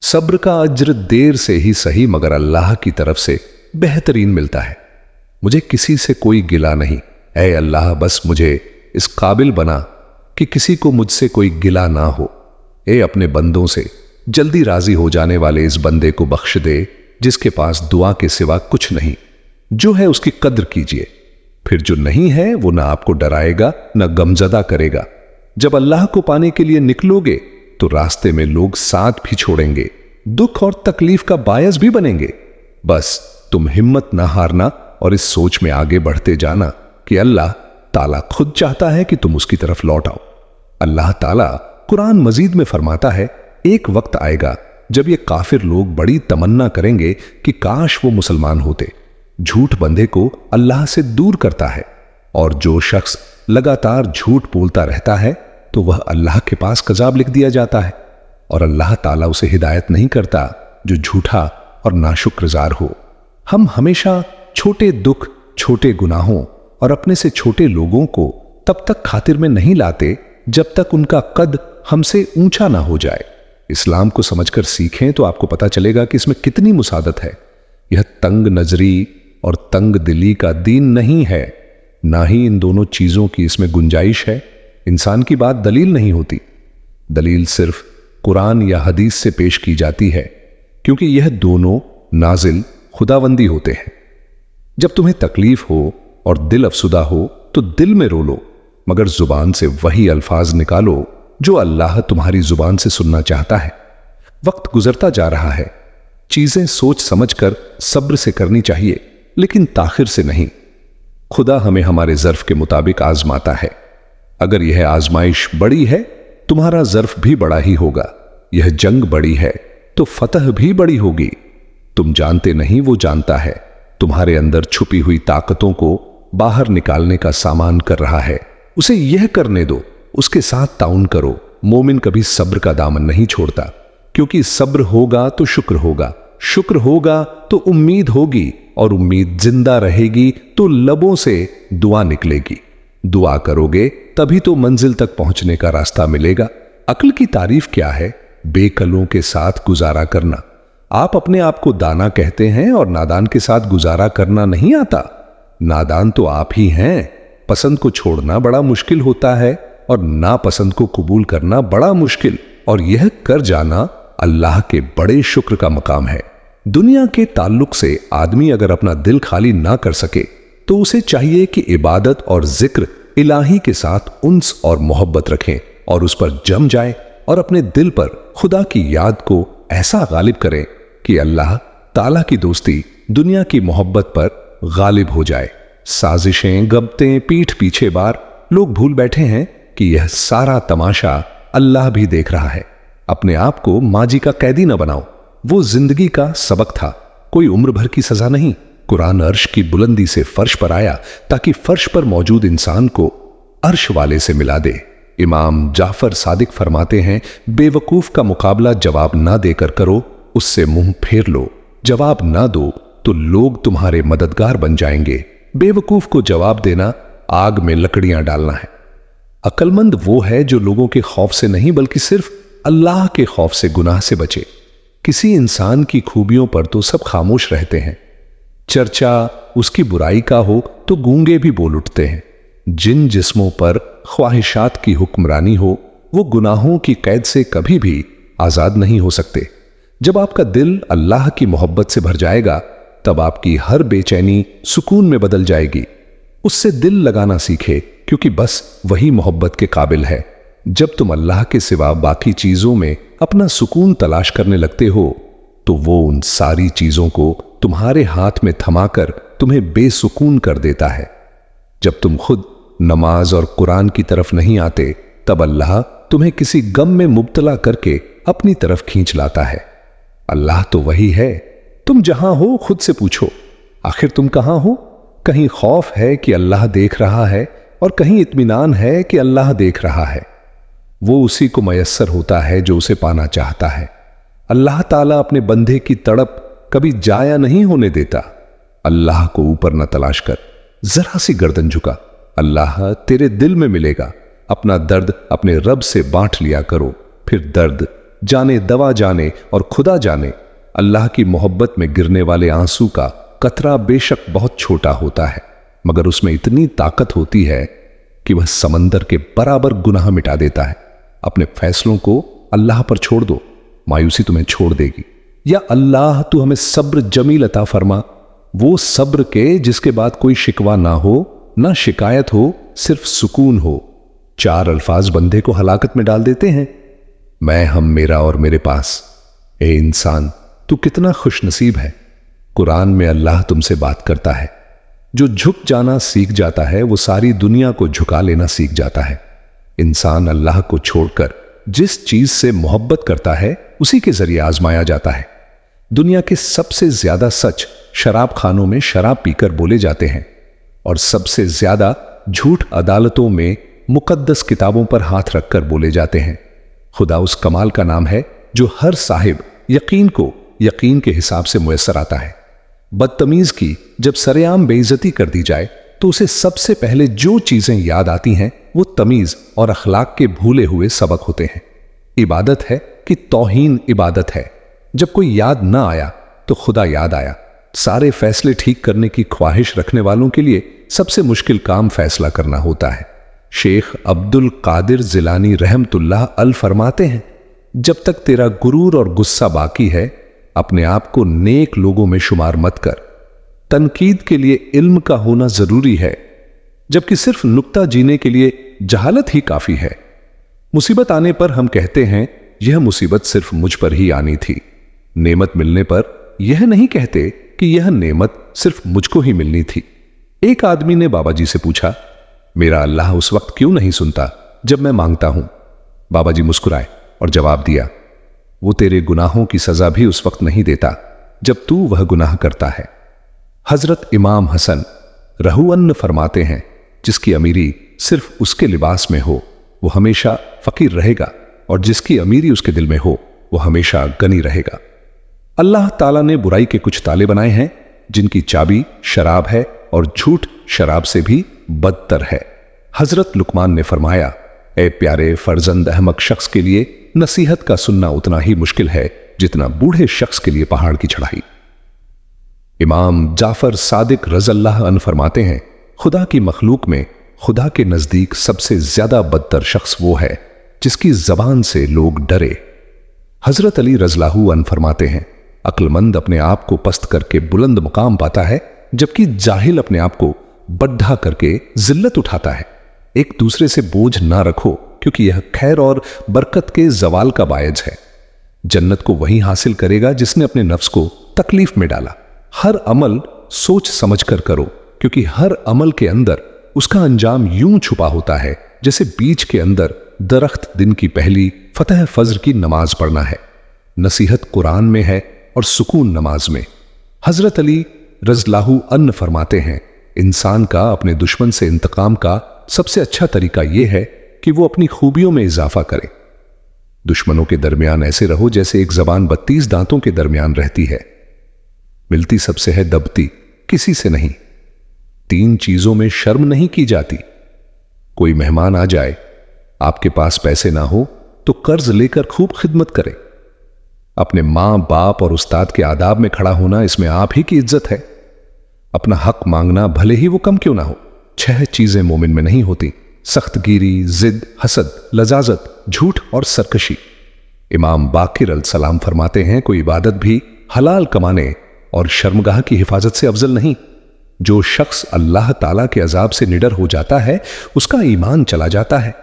सब्र का अज्र देर से ही सही मगर अल्लाह की तरफ से बेहतरीन मिलता है। मुझे किसी से कोई गिला नहीं, ऐ अल्लाह बस मुझे इस काबिल बना कि किसी को मुझसे कोई गिला ना हो। ए अपने बंदों से जल्दी राजी हो जाने वाले इस बंदे को बख्श दे जिसके पास दुआ के सिवा कुछ नहीं। जो है उसकी कद्र कीजिए, फिर जो नहीं है वो ना आपको डराएगा ना गमजदा करेगा। जब अल्लाह को पाने के लिए निकलोगे तो रास्ते में लोग साथ भी छोड़ेंगे, दुख और तकलीफ का बायस भी बनेंगे। बस तुम हिम्मत ना हारना और इस सोच में आगे बढ़ते जाना कि अल्लाह ताला खुद चाहता है कि तुम उसकी तरफ लौट आओ। अल्लाह ताला कुरान मजीद में फरमाता है, एक वक्त आएगा जब ये काफिर लोग बड़ी तमन्ना करेंगे कि काश वो मुसलमान होते। झूठ बंदे को अल्लाह से दूर करता है और जो शख्स लगातार झूठ बोलता रहता है तो वह अल्लाह के पास कजाब लिख दिया जाता है और अल्लाह ताला उसे हिदायत नहीं करता जो झूठा और नाशुक्रजार हो। हम हमेशा छोटे दुख, छोटे गुनाहों और अपने से छोटे लोगों को तब तक खातिर में नहीं लाते जब तक उनका कद हमसे ऊंचा ना हो जाए। इस्लाम को समझकर सीखें तो आपको पता चलेगा कि इसमें कितनी मुसादत है। यह तंग नजरी और तंग दिली का दीन नहीं है, ना ही इन दोनों चीजों की इसमें गुंजाइश है। इंसान की बात दलील नहीं होती, दलील सिर्फ कुरान या हदीस से पेश की जाती है, क्योंकि यह दोनों नाजिल खुदावंदी होते हैं। जब तुम्हें तकलीफ हो और दिल अफसुदा हो तो दिल में रो लो, मगर जुबान से वही अल्फाज निकालो जो अल्लाह तुम्हारी जुबान से सुनना चाहता है। वक्त गुजरता जा रहा है, चीजें सोच समझकर सब्र से करनी चाहिए, लेकिन ताखिर से नहीं। खुदा हमें हमारे ज़र्फ के मुताबिक आजमाता है। अगर यह आजमाइश बड़ी है, तुम्हारा ज़र्फ भी बड़ा ही होगा। यह जंग बड़ी है तो फतह भी बड़ी होगी। तुम जानते नहीं, वो जानता है। तुम्हारे अंदर छुपी हुई ताकतों को बाहर निकालने का सामान कर रहा है। उसे यह करने दो, उसके साथ ताउन करो। मोमिन कभी सब्र का दामन नहीं छोड़ता, क्योंकि सब्र होगा तो शुक्र होगा, शुक्र होगा तो उम्मीद होगी, और उम्मीद जिंदा रहेगी तो लबों से दुआ निकलेगी। दुआ करोगे तभी तो मंजिल तक पहुंचने का रास्ता मिलेगा। अक्ल की तारीफ क्या है? बेकलों के साथ गुजारा करना। आप अपने आप को दाना कहते हैं और नादान के साथ गुजारा करना नहीं आता। नादान तो आप ही हैं। पसंद को छोड़ना बड़ा मुश्किल होता है और नापसंद को कबूल करना बड़ा मुश्किल, और यह कर जाना अल्लाह के बड़े शुक्र का मकाम है। दुनिया के ताल्लुक से आदमी अगर अपना दिल खाली ना कर सके तो उसे चाहिए कि इबादत और जिक्र इलाही के साथ उन्स और मोहब्बत रखें और उस पर जम जाए, और अपने दिल पर खुदा की याद को ऐसा गालिब करें कि अल्लाह ताला की दोस्ती दुनिया की मोहब्बत पर गालिब हो जाए। साजिशें, गब्तें, पीठ पीछे बार लोग भूल बैठे हैं कि यह सारा तमाशा अल्लाह भी देख रहा है। अपने आप को माजी का कैदी न बनाओ। वो जिंदगी का सबक था, कोई उम्र भर की सजा नहीं। कुरान अर्श की बुलंदी से फर्श पर आया ताकि फर्श पर मौजूद इंसान को अर्श वाले से मिला दे। इमाम जाफर सादिक फरमाते हैं, बेवकूफ का मुकाबला जवाब ना देकर करो, उससे मुंह फेर लो। जवाब ना दो तो लोग तुम्हारे मददगार बन जाएंगे। बेवकूफ को जवाब देना आग में लकड़ियां डालना है। अक्लमंद वो है जो लोगों के खौफ से नहीं बल्कि सिर्फ अल्लाह के खौफ से गुनाह से बचे। किसी इंसान की खूबियों पर तो सब खामोश रहते हैं, चर्चा उसकी बुराई का हो तो गूंगे भी बोल उठते हैं। जिन जिस्मों पर ख्वाहिशात की हुक्मरानी हो वो गुनाहों की कैद से कभी भी आजाद नहीं हो सकते। जब आपका दिल अल्लाह की मोहब्बत से भर जाएगा तब आपकी हर बेचैनी सुकून में बदल जाएगी। उससे दिल लगाना सीखे, क्योंकि बस वही मोहब्बत के काबिल है। जब तुम अल्लाह के सिवा बाकी चीजों में अपना सुकून तलाश करने लगते हो तो वो उन सारी चीजों को तुम्हारे हाथ में थमाकर तुम्हें बेसुकून कर देता है। जब तुम खुद नमाज और कुरान की तरफ नहीं आते तब अल्लाह तुम्हें किसी गम में मुब्तला करके अपनी तरफ खींच लाता है। अल्लाह तो वही है। तुम जहां हो खुद से पूछो, आखिर तुम कहां हो? कहीं खौफ है कि अल्लाह देख रहा है और कहीं इत्मीनान है कि अल्लाह देख रहा है। वो उसी को मयस्सर होता है जो उसे पाना चाहता है। अल्लाह ताला अपने बंदे की तड़प कभी जाया नहीं होने देता। अल्लाह को ऊपर न तलाश कर, जरा सी गर्दन झुका, अल्लाह तेरे दिल में मिलेगा। अपना दर्द अपने रब से बांट लिया करो, फिर दर्द जाने दवा जाने और खुदा जाने, अल्लाह की मोहब्बत में गिरने वाले आंसू का कतरा बेशक बहुत छोटा होता है, मगर उसमें इतनी ताकत होती है कि वह समंदर के बराबर गुनाह मिटा देता है। अपने फैसलों को अल्लाह पर छोड़ दो, मायूसी तुम्हें छोड़ देगी। या अल्लाह तू हमें सब्र जमील अता फरमा, वो सब्र के जिसके बाद कोई शिकवा ना हो, ना शिकायत हो, सिर्फ सुकून हो। 4 अल्फाज बंदे को हलाकत में डाल देते हैं, मैं, हम, मेरा और मेरे पास। ए इंसान, तू कितना खुशनसीब है। कुरान में अल्लाह तुमसे बात करता है। जो झुक जाना सीख जाता है वो सारी दुनिया को झुका लेना सीख जाता है। इंसान अल्लाह को छोड़कर जिस चीज से मोहब्बत करता है उसी के जरिए आजमाया जाता है। दुनिया के सबसे ज्यादा सच शराब खानों में शराब पीकर बोले जाते हैं और सबसे ज्यादा झूठ अदालतों में मुकद्दस किताबों पर हाथ रखकर बोले जाते हैं। खुदा उस कमाल का नाम है जो हर साहिब यकीन को यकीन के हिसाब से मुयस्सर आता है। बदतमीज की जब सरेआम बेइज्जती कर दी जाए तो उसे सबसे पहले जो चीजें याद आती हैं वो तमीज और अखलाक के भूले हुए सबक होते हैं। इबादत है कि तौहीन इबादत है। जब कोई याद ना आया तो खुदा याद आया। सारे फैसले ठीक करने की ख्वाहिश रखने वालों के लिए सबसे मुश्किल काम फैसला करना होता है। शेख अब्दुल कादिर जिलानी रहमतुल्लाह अल फरमाते हैं, जब तक तेरा गुरूर और गुस्सा बाकी है अपने आप को नेक लोगों में शुमार मत कर। तनकीद के लिए इल्म का होना जरूरी है, जबकि सिर्फ नुक्ता जीने के लिए जहालत ही काफी है। मुसीबत आने पर हम कहते हैं यह मुसीबत सिर्फ मुझ पर ही आनी थी। नेमत मिलने पर यह नहीं कहते कि यह नेमत सिर्फ मुझको ही मिलनी थी। एक आदमी ने बाबा जी से पूछा, मेरा अल्लाह उस वक्त क्यों नहीं सुनता जब मैं मांगता हूं? बाबा जी मुस्कुराए और जवाब दिया, वो तेरे गुनाहों की सजा भी उस वक्त नहीं देता जब तू वह गुनाह करता है। हजरत इमाम हसन रहूअन्न फरमाते हैं, जिसकी अमीरी सिर्फ उसके लिबास में हो वो हमेशा फकीर रहेगा, और जिसकी अमीरी उसके दिल में हो वो हमेशा गनी रहेगा। अल्लाह ताला ने बुराई के कुछ ताले बनाए हैं जिनकी चाबी शराब है और झूठ शराब से भी बदतर है। हजरत लुकमान ने फरमाया, ए प्यारे फर्जंद अहमक शख्स के लिए नसीहत का सुनना उतना ही मुश्किल है जितना बूढ़े शख्स के लिए पहाड़ की चढ़ाई। इमाम जाफर सादिक रज़ल्लाह अन फरमाते हैं, खुदा की मखलूक में खुदा के नजदीक सबसे ज्यादा बदतर शख्स वो है जिसकी जबान से लोग डरे। हजरत अली रज़ल्लाहु अन फरमाते हैं, अक्लमंद अपने आप को पस्त करके बुलंद मुकाम पाता है, जबकि जाहिल अपने आप को बड्ढा करके जिल्लत उठाता है। एक दूसरे से बोझ ना रखो, क्योंकि यह खैर और बरकत के जवाल का बायज है। जन्नत को वही हासिल करेगा जिसने अपने नफ्स को तकलीफ में डाला। हर अमल सोच समझ कर करो, क्योंकि हर अमल के अंदर उसका अंजाम यूं छुपा होता है जैसे बीज के अंदर दरख्त दिन की पहली फतह फज्र की नमाज पढ़ना है। नसीहत कुरान में है और सुकून नमाज में। हजरत अली रज़ल्लाहु अन्हु फरमाते हैं, इंसान का अपने दुश्मन से इंतकाम का सबसे अच्छा तरीका यह है कि वो अपनी खूबियों में इजाफा करे। दुश्मनों के दरमियान ऐसे रहो जैसे एक जबान 32 दांतों के दरमियान रहती है। मिलती सबसे है, दबती किसी से नहीं। 3 चीजों में शर्म नहीं की जाती। कोई मेहमान आ जाए, आपके पास पैसे ना हो तो कर्ज लेकर खूब खिदमत करे। अपने मां बाप और उस्ताद के आदाब में खड़ा होना, इसमें आप ही की इज्जत है। अपना हक मांगना भले ही वो कम क्यों ना हो। 6 चीजें मोमिन में नहीं होती, सख्तगीरी, जिद, हसद, लजाजत, झूठ और सरकशी। इमाम बाकिर अलसलाम फरमाते हैं, कोई इबादत भी हलाल कमाने और शर्मगाह की हिफाजत से अफजल नहीं। जो शख्स अल्लाह ताला के अजाब से निडर हो जाता है उसका ईमान चला जाता है।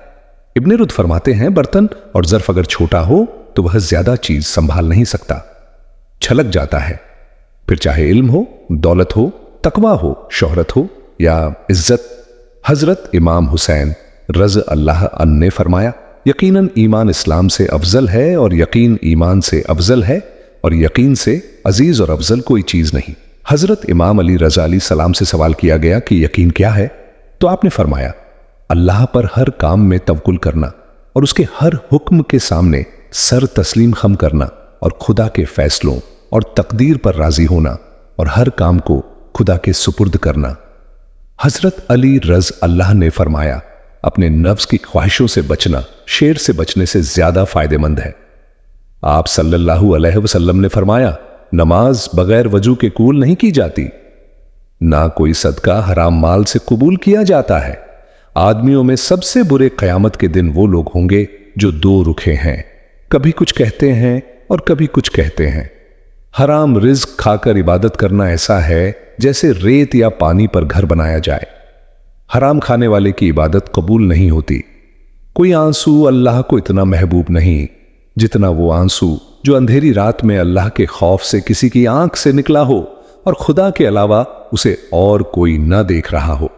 इब्ने रुद फरमाते हैं, बर्तन और ज़र्फ अगर छोटा हो तो वह ज्यादा चीज संभाल नहीं सकता, छलक जाता है। फिर चाहे इल्म हो, दौलत हो, तकवा हो, शोहरत हो या इज्जत। हजरत इमाम हुसैन रज़ अल्लाह अन ने फरमाया, यकीनन ईमान इस्लाम से अफजल है और यकीन ईमान से अफजल है और यकीन से अजीज और अफजल कोई चीज नहीं। हजरत इमाम अली रज़ा अलैहि सलाम से सवाल किया गया कि यकीन क्या है, तो आपने फरमाया, अल्लाह पर हर काम में तवक्कुल करना और उसके हर हुक्म के सामने सर तस्लीम खम करना और खुदा के फैसलों और तकदीर पर राजी होना और हर काम को खुदा के सुपुर्द करना। हजरत अली रज़ अल्लाह ने फरमाया, अपने नफ्स की ख्वाहिशों से बचना शेर से बचने से ज्यादा फायदेमंद है। आप सल्लल्लाहु अलैहि वसल्लम ने फरमाया, नमाज बगैर वजू के कबूल नहीं की जाती, ना कोई सदका हराम माल से कबूल किया जाता है। आदमियों में सबसे बुरे क़यामत के दिन वो लोग होंगे जो दो रुखे हैं, कभी कुछ कहते हैं और कभी कुछ कहते हैं। हराम रिज्क खाकर इबादत करना ऐसा है जैसे रेत या पानी पर घर बनाया जाए। हराम खाने वाले की इबादत कबूल नहीं होती। कोई आंसू अल्लाह को इतना महबूब नहीं जितना वो आंसू जो अंधेरी रात में अल्लाह के खौफ से किसी की आंख से निकला हो और खुदा के अलावा उसे और कोई न देख रहा हो।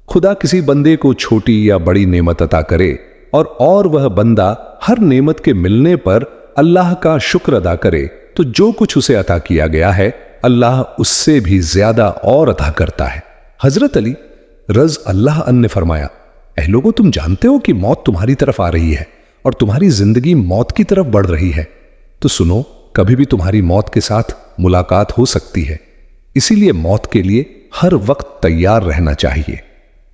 खुदा किसी बंदे को छोटी या बड़ी नेमत अता करे और वह बंदा हर नेमत के मिलने पर अल्लाह का शुक्र अदा करे, तो जो कुछ उसे अता किया गया है अल्लाह उससे भी ज्यादा और अता करता है। हजरत अली रज़ अल्लाह अन ने फरमाया, ऐ लोगों, तुम जानते हो कि मौत तुम्हारी तरफ आ रही है और तुम्हारी जिंदगी मौत की तरफ बढ़ रही है, तो सुनो, कभी भी तुम्हारी मौत के साथ मुलाकात हो सकती है। इसीलिए मौत के लिए हर वक्त तैयार रहना चाहिए।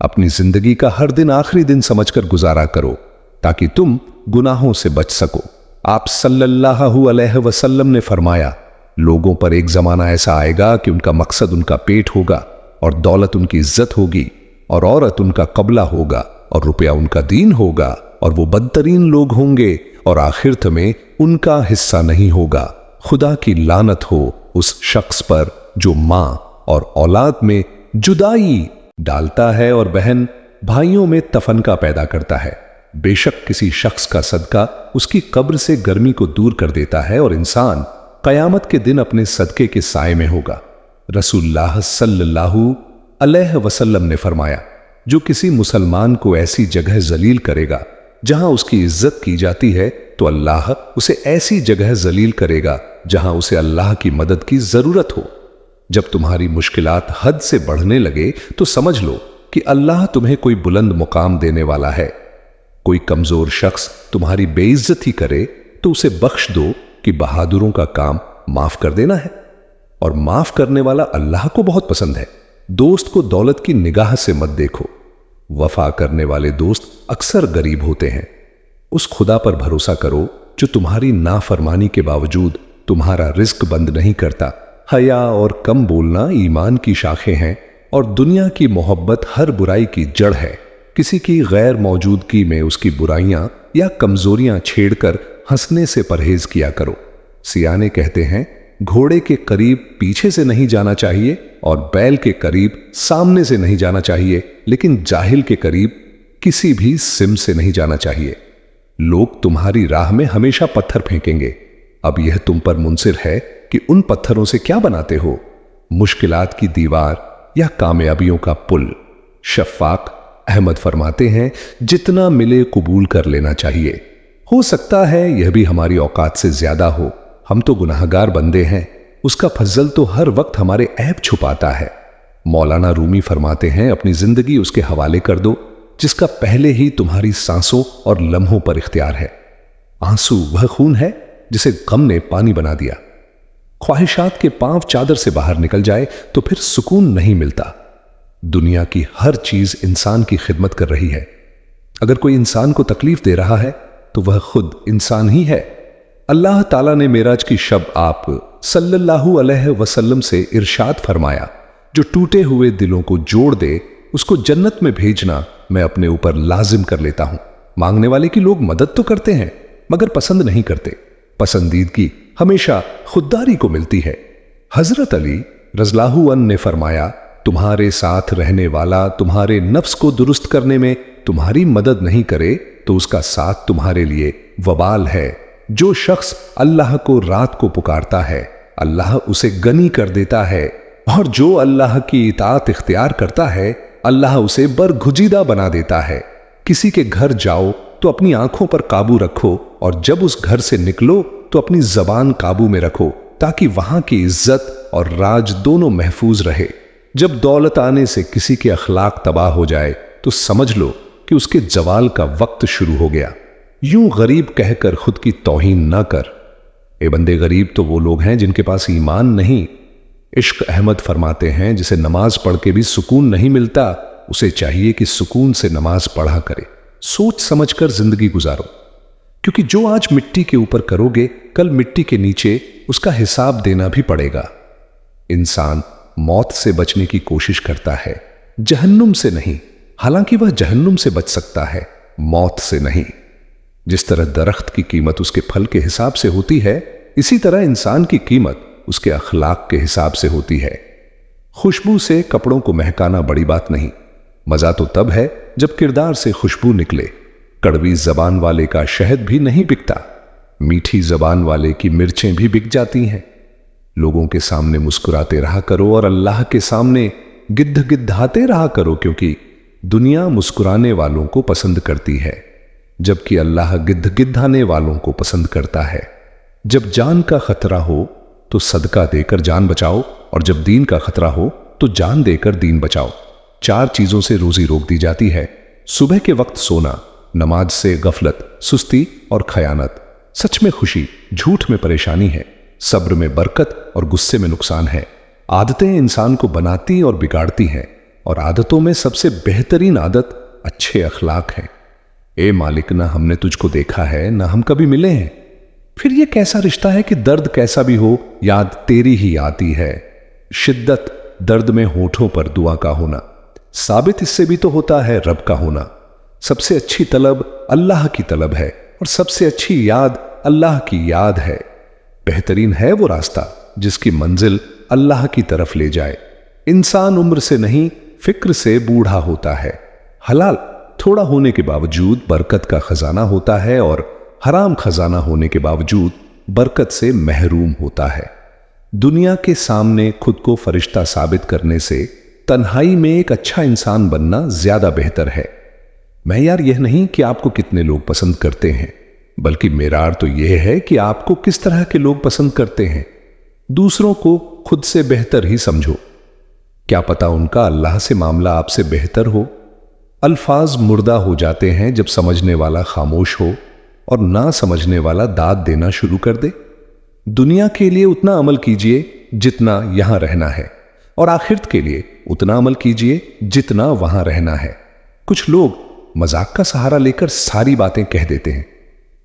अपनी जिंदगी का हर दिन आखिरी दिन समझकर गुजारा करो ताकि तुम गुनाहों से बच सको। आप सल्लल्लाहु अलैहि वसल्लम ने फरमाया, लोगों पर एक जमाना ऐसा आएगा कि उनका मकसद उनका पेट होगा और दौलत उनकी इज्जत होगी और औरत उनका कबला होगा और रुपया उनका दीन होगा, और वो बदतरीन लोग होंगे और आखिरत में उनका हिस्सा नहीं होगा। खुदा की लानत हो उस शख्स पर जो मां और औलाद में जुदाई डालता है और बहन भाइयों में तफनका पैदा करता है। बेशक किसी शख्स का सदका उसकी कब्र से गर्मी को दूर कर देता है और इंसान कयामत के दिन अपने सदके के साए में होगा। रसूलुल्लाह सल्लल्लाहु अलैहि वसल्लम ने फरमाया, जो किसी मुसलमान को ऐसी जगह जलील करेगा जहां उसकी इज्जत की जाती है, तो अल्लाह उसे ऐसी जगह जलील करेगा जहां उसे अल्लाह की मदद की जरूरत हो। जब तुम्हारी मुश्किलात हद से बढ़ने लगे तो समझ लो कि अल्लाह तुम्हें कोई बुलंद मुकाम देने वाला है। कोई कमजोर शख्स तुम्हारी बेइज्जती करे तो उसे बख्श दो कि बहादुरों का काम माफ कर देना है, और माफ करने वाला अल्लाह को बहुत पसंद है। दोस्त को दौलत की निगाह से मत देखो। वफा करने वाले दोस्त अक्सर गरीब होते हैं। उस खुदा पर भरोसा करो जो तुम्हारी नाफरमानी के बावजूद तुम्हारा रिस्क बंद नहीं करता। हया और कम बोलना ईमान की शाखें हैं और दुनिया की मोहब्बत हर बुराई की जड़ है। किसी की गैर मौजूदगी में उसकी बुराइयां या कमजोरियां छेड़कर हंसने से परहेज किया करो। सियाने कहते हैं, घोड़े के करीब पीछे से नहीं जाना चाहिए और बैल के करीब सामने से नहीं जाना चाहिए, लेकिन जाहिल के करीब किसी भी सिम से नहीं जाना चाहिए। लोग तुम्हारी राह में हमेशा पत्थर फेंकेंगे। अब यह तुम पर मुनसिर है कि उन पत्थरों से क्या बनाते हो, मुश्किलात की दीवार या कामयाबियों का पुल। शफ़ाक अहमद फरमाते हैं, जितना मिले कबूल कर लेना चाहिए। हो सकता है यह भी हमारी औकात से ज्यादा हो। हम तो गुनाहगार बंदे हैं, उसका फजल तो हर वक्त हमारे ऐब छुपाता है। मौलाना रूमी फरमाते हैं, अपनी जिंदगी उसके हवाले कर दो जिसका पहले ही तुम्हारी सांसों और लम्हों पर इख्तियार है। आंसू वह खून है जिसे गम ने पानी बना दिया। ख्वाहिशात के पांव चादर से बाहर निकल जाए तो फिर सुकून नहीं मिलता। दुनिया की हर चीज इंसान की खिदमत कर रही है। अगर कोई इंसान को तकलीफ दे रहा है तो वह खुद इंसान ही है। अल्लाह ताला ने मेराज की शब आप सल्लल्लाहु अलैहि वसल्लम से इरशाद फरमाया, जो टूटे हुए दिलों को जोड़ दे उसको जन्नत में भेजना मैं अपने ऊपर लाजिम कर लेता हूं। मांगने वाले की लोग मदद तो करते हैं मगर पसंद नहीं करते। पसंदीदगी हमेशा खुददारी को मिलती है। हजरत अली रज़ियल्लाहु अन्हु ने फरमाया, तुम्हारे साथ रहने वाला तुम्हारे नफ्स को दुरुस्त करने में तुम्हारी मदद नहीं करे तो उसका साथ तुम्हारे लिए वबाल है। जो शख्स अल्लाह को रात को पुकारता है अल्लाह उसे गनी कर देता है, और जो अल्लाह की इताअत इख्तियार करता है अल्लाह उसे बरगुजीदा बना देता है। किसी के घर जाओ तो अपनी आंखों पर काबू रखो, और जब उस घर से निकलो तो अपनी जबान काबू में रखो, ताकि वहां की इज्जत और राज दोनों महफूज रहे। जब दौलत आने से किसी के अखलाक तबाह हो जाए तो समझ लो कि उसके जवाल का वक्त शुरू हो गया। यूं गरीब कहकर खुद की तौहीन ना कर। ए बंदे, गरीब तो वो लोग हैं जिनके पास ईमान नहीं। इश्क अहमद फरमाते हैं, जिसे नमाज पढ़ के भी सुकून नहीं मिलता उसे चाहिए कि सुकून से नमाज पढ़ा करे। सोच समझकर जिंदगी गुजारो। क्योंकि जो आज मिट्टी के ऊपर करोगे कल मिट्टी के नीचे उसका हिसाब देना भी पड़ेगा। इंसान मौत से बचने की कोशिश करता है, जहन्नुम से नहीं। हालांकि वह जहन्नुम से बच सकता है, मौत से नहीं। जिस तरह दरख्त की कीमत उसके फल के हिसाब से होती है, इसी तरह इंसान की कीमत उसके अखलाक के हिसाब से होती है। खुशबू से कपड़ों को महकाना बड़ी बात नहीं, मजा तो तब है जब किरदार से खुशबू निकले। कड़वी जबान वाले का शहद भी नहीं बिकता, मीठी जबान वाले की मिर्चें भी बिक जाती हैं। लोगों के सामने मुस्कुराते रहा करो और अल्लाह के सामने गिद्धाते रहा करो, क्योंकि दुनिया मुस्कुराने वालों को पसंद करती है, जबकि अल्लाह गिद्धाने वालों को पसंद करता है। जब जान का खतरा हो तो सदका देकर जान बचाओ, और जब दीन का खतरा हो तो जान देकर दीन बचाओ। 4 चीजों से रोजी रोक दी जाती है: सुबह के वक्त सोना, नमाज से गफलत, सुस्ती और खयानत, सच में खुशी, झूठ में परेशानी है, सब्र में बरकत और गुस्से में नुकसान है। आदतें इंसान को बनाती और बिगाड़ती हैं, और आदतों में सबसे बेहतरीन आदत अच्छे अखलाक है। ए मालिक, ना हमने तुझको देखा है, ना हम कभी मिले हैं, फिर यह कैसा रिश्ता है कि दर्द कैसा भी हो याद तेरी ही आती है। शिद्दत दर्द में होठों पर दुआ का होना, साबित इससे भी तो होता है रब का होना। सबसे अच्छी तलब अल्लाह की तलब है, और सबसे अच्छी याद अल्लाह की याद है। बेहतरीन है वो रास्ता जिसकी मंजिल अल्लाह की तरफ ले जाए। इंसान उम्र से नहीं फिक्र से बूढ़ा होता है। हलाल थोड़ा होने के बावजूद बरकत का खजाना होता है, और हराम खजाना होने के बावजूद बरकत से महरूम होता है। दुनिया के सामने खुद को फरिश्ता साबित करने से तन्हाई में एक अच्छा इंसान बनना ज्यादा बेहतर है। मैं यार यह नहीं कि आपको कितने लोग पसंद करते हैं, बल्कि मेरा अर्थ तो यह है कि आपको किस तरह के लोग पसंद करते हैं। दूसरों को खुद से बेहतर ही समझो, क्या पता उनका अल्लाह से मामला आपसे बेहतर हो। अल्फाज मुर्दा हो जाते हैं जब समझने वाला खामोश हो और ना समझने वाला दाद देना शुरू कर दे। दुनिया के लिए उतना अमल कीजिए जितना यहां रहना है, और आखिरत के लिए उतना अमल कीजिए जितना वहां रहना है। कुछ लोग मजाक का सहारा लेकर सारी बातें कह देते हैं।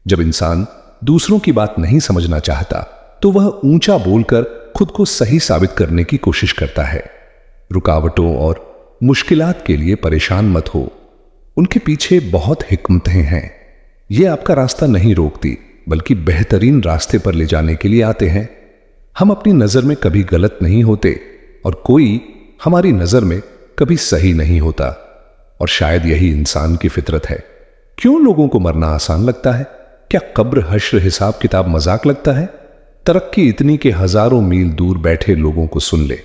जब इंसान दूसरों की बात नहीं समझना चाहता तो वह ऊंचा बोलकर खुद को सही साबित करने की कोशिश करता है। रुकावटों और मुश्किलात के लिए परेशान मत हो, उनके पीछे बहुत हिकमतें हैं। ये आपका रास्ता नहीं रोकती, बल्कि बेहतरीन रास्ते पर ले जाने के लिए आते हैं। हम अपनी नजर में कभी गलत नहीं होते, और कोई हमारी नजर में कभी सही नहीं होता, और शायद यही इंसान की फितरत है। क्यों लोगों को मरना आसान लगता है? क्या कब्र, हश्र, हिसाब किताब मजाक लगता है? तरक्की इतनी कि हजारों मील दूर बैठे लोगों को सुन ले,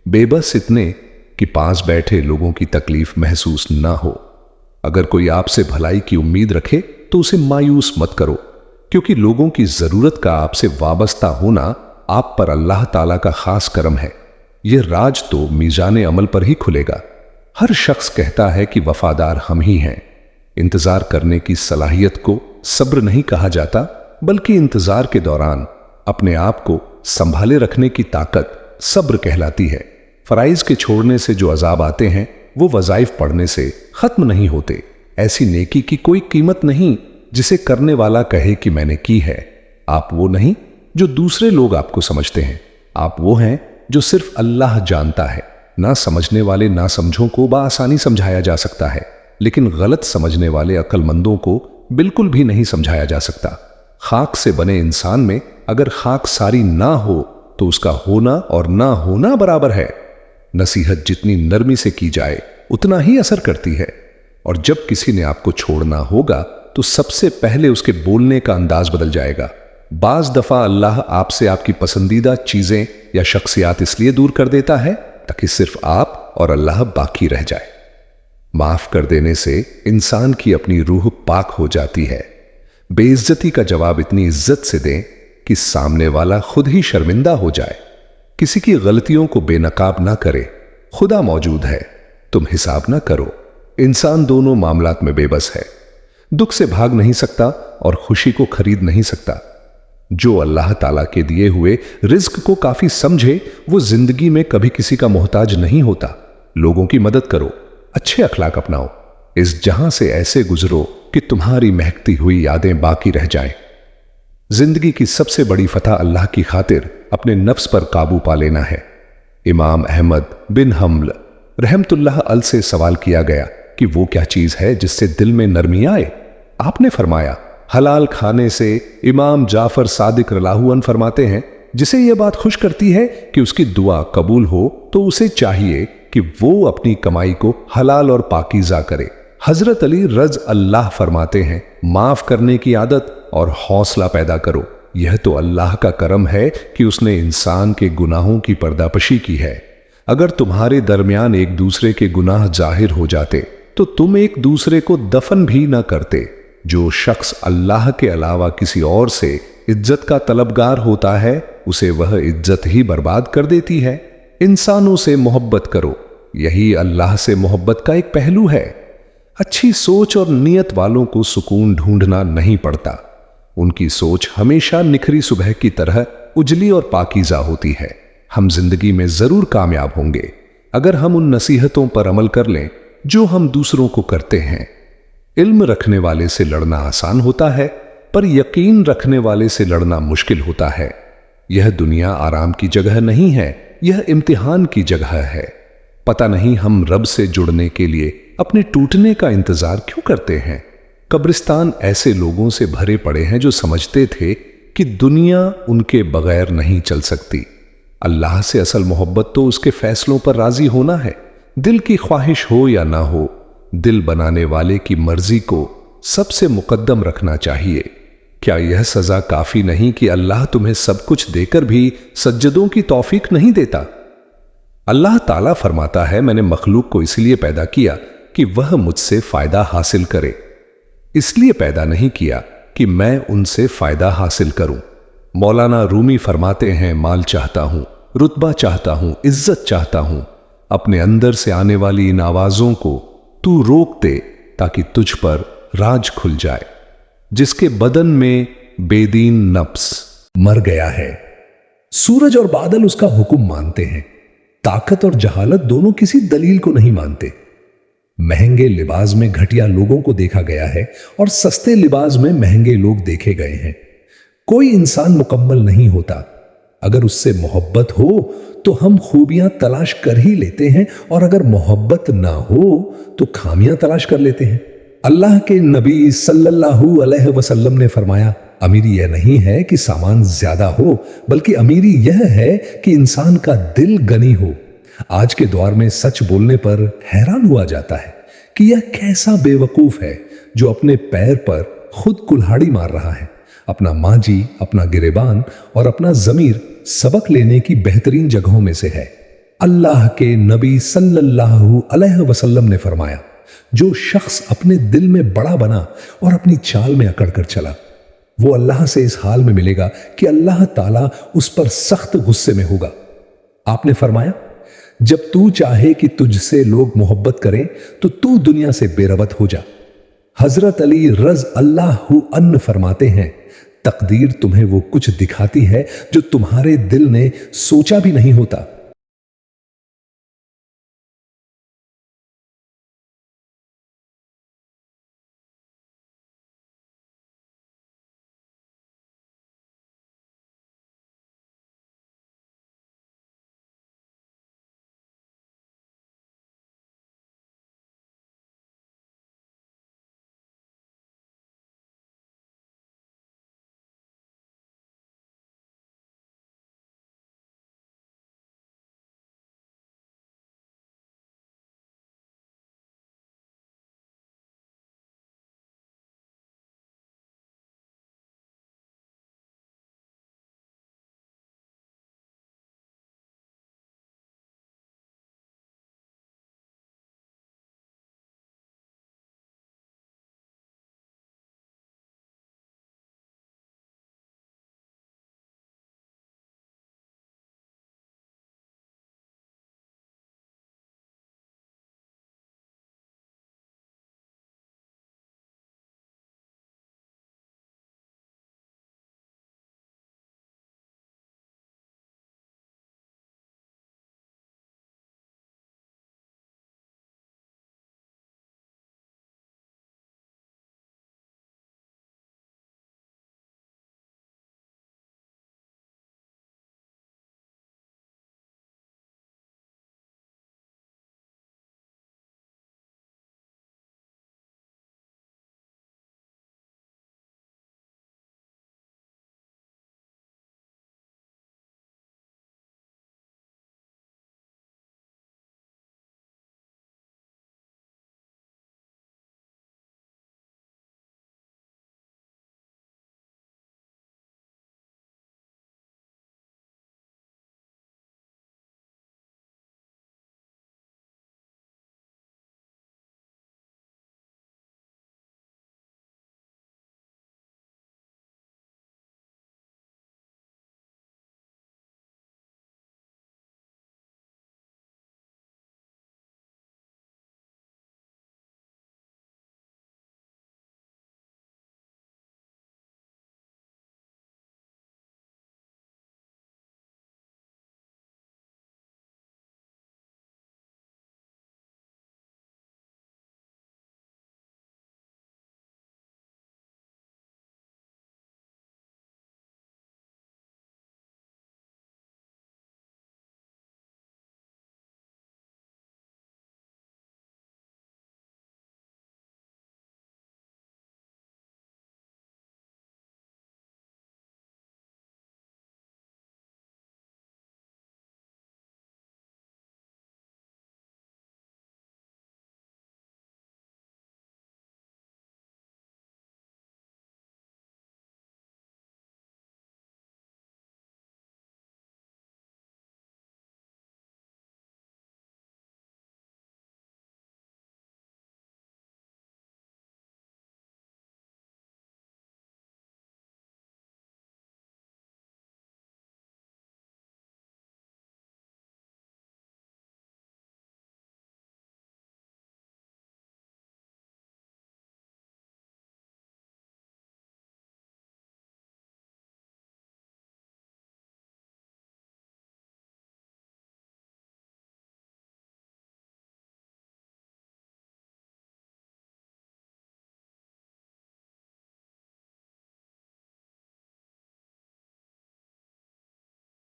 बेबस इतने कि पास बैठे लोगों की तकलीफ महसूस ना हो। अगर कोई आपसे भलाई की उम्मीद रखे तो उसे मायूस मत करो, क्योंकि लोगों की जरूरत का आपसे वाबस्ता होना आप पर अल्लाह ताला का खास करम है। यह राज तो मीज़ान अमल पर ही खुलेगा। हर शख्स कहता है कि वफादार हम ही हैं। इंतजार करने की सलाहियत को सब्र नहीं कहा जाता, बल्कि इंतजार के दौरान अपने आप को संभाले रखने की ताकत सब्र कहलाती है। फराइज के छोड़ने से जो अजाब आते हैं वो वज़ाइफ पढ़ने से खत्म नहीं होते। ऐसी नेकी की कोई कीमत नहीं जिसे करने वाला कहे कि मैंने की है। आप वो नहीं जो दूसरे लोग आपको समझते हैं, आप वो हैं जो सिर्फ अल्लाह जानता है। ना समझने वाले ना समझों को बआसानी समझाया जा सकता है, लेकिन गलत समझने वाले अक्लमंदों को बिल्कुल भी नहीं समझाया जा सकता। खाक से बने इंसान में अगर खाक सारी ना हो तो उसका होना और ना होना बराबर है। नसीहत जितनी नरमी से की जाए उतना ही असर करती है, और जब किसी ने आपको छोड़ना होगा तो सबसे पहले उसके बोलने का अंदाज बदल जाएगा। बाज दफा अल्लाह आपसे आपकी पसंदीदा चीजें या शख्सियात इसलिए दूर कर देता है ताकि सिर्फ आप और अल्लाह बाकी रह जाए। माफ कर देने से इंसान की अपनी रूह पाक हो जाती है। बेइज्जती का जवाब इतनी इज्जत से दें कि सामने वाला खुद ही शर्मिंदा हो जाए। किसी की गलतियों को बेनकाब ना करे, खुदा मौजूद है, तुम हिसाब ना करो। इंसान दोनों मामलात में बेबस है, दुख से भाग नहीं सकता और खुशी को खरीद नहीं सकता। जो अल्लाह ताला के दिए हुए रिज्क को काफी समझे वो जिंदगी में कभी किसी का मोहताज नहीं होता। लोगों की मदद करो, अच्छे अखलाक अपनाओ, इस जहां से ऐसे गुजरो कि तुम्हारी महकती हुई यादें बाकी रह जाएं। जिंदगी की सबसे बड़ी फतह अल्लाह की खातिर अपने नफ्स पर काबू पा लेना है। इमाम अहमद बिन हम्ल रहमतुल्लाह अल से सवाल किया गया कि वो क्या चीज है जिससे दिल में नरमी आए। आपने फरमाया, हलाल खाने से। इमाम जाफर सादिक रलाहु अन फरमाते हैं, जिसे यह बात खुश करती है कि उसकी दुआ कबूल हो तो उसे चाहिए कि वो अपनी कमाई को हलाल और पाकीज़ा करे। हजरत अली रज अल्लाह फरमाते हैं, माफ करने की आदत और हौसला पैदा करो। यह तो अल्लाह का करम है कि उसने इंसान के गुनाहों की पर्दापशी की है। अगर तुम्हारे दरमियान एक दूसरे के गुनाह जाहिर हो जाते तो तुम एक दूसरे को दफन भी ना करते। जो शख्स अल्लाह के अलावा किसी और से इज्जत का तलबगार होता है, उसे वह इज्जत ही बर्बाद कर देती है। इंसानों से मोहब्बत करो, यही अल्लाह से मोहब्बत का एक पहलू है। अच्छी सोच और नियत वालों को सुकून ढूंढना नहीं पड़ता। उनकी सोच हमेशा निखरी सुबह की तरह उजली और पाकीज़ा होती है। हम जिंदगी में जरूर कामयाब होंगे अगर हम उन नसीहतों पर अमल कर लें जो हम दूसरों को करते हैं। इल्म रखने वाले से लड़ना आसान होता है, पर यकीन रखने वाले से लड़ना मुश्किल होता है। यह दुनिया आराम की जगह नहीं है, यह इम्तिहान की जगह है। पता नहीं हम रब से जुड़ने के लिए अपने टूटने का इंतजार क्यों करते हैं। कब्रिस्तान ऐसे लोगों से भरे पड़े हैं जो समझते थे कि दुनिया उनके बगैर नहीं चल सकती। अल्लाह से असल मोहब्बत तो उसके फैसलों पर राजी होना है। दिल की ख्वाहिश हो या ना हो, दिल बनाने वाले की मर्जी को सबसे मुकद्दम रखना चाहिए। क्या यह सजा काफी नहीं कि अल्लाह तुम्हें सब कुछ देकर भी सज्जदों की तौफीक नहीं देता। अल्लाह ताला फरमाता है, मैंने मखलूक को इसलिए पैदा किया कि वह मुझसे फायदा हासिल करे, इसलिए पैदा नहीं किया कि मैं उनसे फायदा हासिल करूं। मौलाना रूमी फरमाते हैं, माल चाहता हूं, रुतबा चाहता हूं, इज्जत चाहता हूं, अपने अंदर से आने वाली इन आवाजों को तू रोक दे ताकि तुझ पर राज खुल जाए। जिसके बदन में बेदीन नफ्स मर गया है, सूरज और बादल उसका हुक्म मानते हैं। ताकत और जहालत दोनों किसी दलील को नहीं मानते। महंगे लिबास में घटिया लोगों को देखा गया है और सस्ते लिबास में महंगे लोग देखे गए हैं। कोई इंसान मुकम्मल नहीं होता। अगर उससे मोहब्बत हो तो हम खूबियां तलाश कर ही लेते हैं, और अगर मोहब्बत ना हो तो खामियां तलाश कर लेते हैं। अल्लाह के नबी सल्लल्लाहु अलैहि वसल्लम ने फरमाया, अमीरी यह नहीं है कि सामान ज्यादा हो, बल्कि अमीरी यह है कि इंसान का दिल गनी हो। आज के दौर में सच बोलने पर हैरान हुआ जाता है कि यह कैसा बेवकूफ है जो अपने पैर पर खुद कुल्हाड़ी मार रहा है। अपना माजी, अपना गिरेबान और अपना जमीर सबक लेने की बेहतरीन जगहों में से है। अल्लाह के नबी सल्लल्लाहु अलैहि वसल्लम ने फरमाया, जो शख्स अपने दिल में बड़ा बना और अपनी चाल में अकड़ कर चला, वो अल्लाह से इस हाल में मिलेगा कि अल्लाह ताला उस पर सख्त गुस्से में होगा। आपने फरमाया, जब तू चाहे कि तुझसे लोग मोहब्बत करें तो तू दुनिया से बेरबत हो जा। हजरत अली रज अल्लाहु अन फरमाते हैं, तकदीर तुम्हें वो कुछ दिखाती है जो तुम्हारे दिल ने सोचा भी नहीं होता।